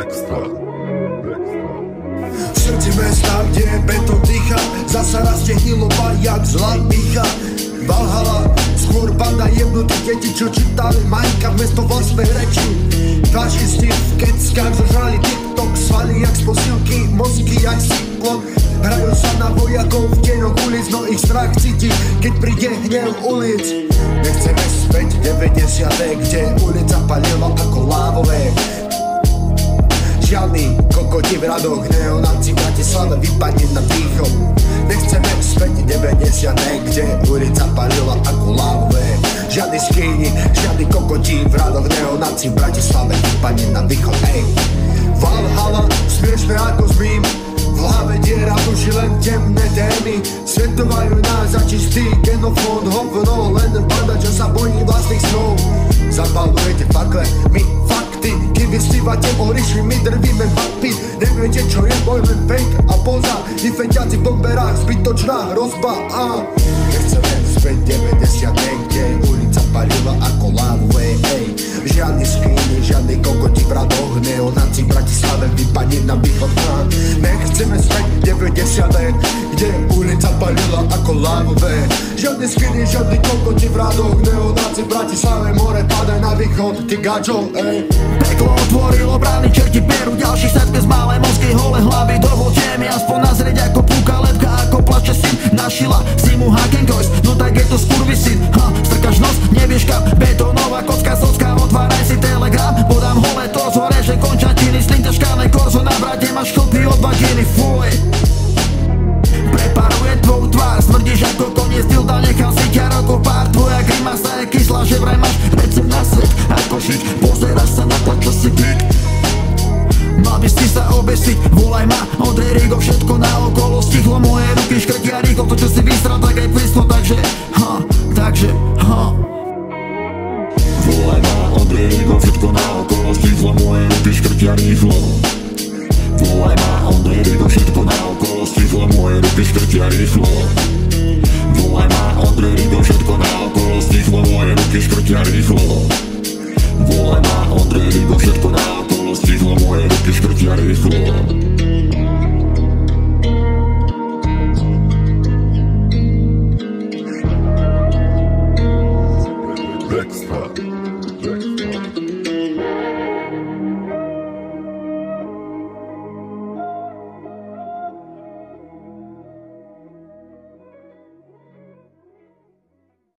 V srdci mesta, kde je betón dýcha, zasa rastie hnilova jak zlá pýcha. Valhalla, skôr banda jebnutých detí, čo čítali Majka vmesto vlastnej reči. Fašisti v keckách zožrali TikTok, svaly jak z posilky, mozky jak cyklon. Hrajú sa na vojakov v deňoch ulic, no ich strach cíti, keď príde hnev ulic. Nechceme späť 90. kde ulica palila ako lávové. Žiadny kokoti v radoch, neonáci v Bratislave vypadne na východ. Nechceme späť 90. kde ulica palila ako lávové. Žiadny skýni, žiadny kokoti v radoch, neonáci v Bratislave vypadne na východ. Ej, Valhalla, smiešné ako zmím. V hlave diera, v duši len temné témy. Svetovajú nás za čistý genofón. Hovno, len banda, čo sa bojí vlastných snov. Zapalujete fakle, my fakty. Kým vystívate oriši, my drvíme mapy. Neviete, čo je boj, len fake a poza. I fetiaci v bomberách, zbytočná hrozba. Nechceme späť 90. kde ulica palila ako lávové. Žiadny skýny, žiadny kokoti v radoch, neonáci v Bratislave vypadne na východ. Nechceme späť 90. kde ulica palila ako lávové. Žiadny skýny, žiadny kokoti v radoch, neonáci v Bratislave, more padaj na východ, ty gačo, ej. Peklo otvorilo brány, čerti perú ďalších setke z malé mozky, holé hlavy. Dovolte mi aspoň nazrieť ako púka lepka, ako plače syn. Našila si mu Hakenkois, no tak je to skurvisyn. Strkaš nos, nevieš kam, betónová kocka, socka. Otváraj si telegram, podám holé torzo, reže končatiny, slinta škáne korzo. Na brate máš chlpy od vaginy, fuj. Preparuje tvoju tvár, smrdíš ako koniec dilda, nechal si ťa rokov pár. Tvoja grimasa je kyslá, že vraj máš recept na svet, ako žiť. Pozeráš sa na to, čo si geek. Mal by si sa obesiť, volaj ma, Ondrej Rigo, všetko naokolo stichlo. Moje ruky škrtia rýchlo, to čo si vystral, tak aj plislo. Takže volaj ma, Ondrej Rigo, všetko naokolo stichlo. Moje ruky škrtia rýchlo. Volaj ma, Ondrej Rigo, všetko naokolo stichlo. Moje ruky škrtia rýchlo.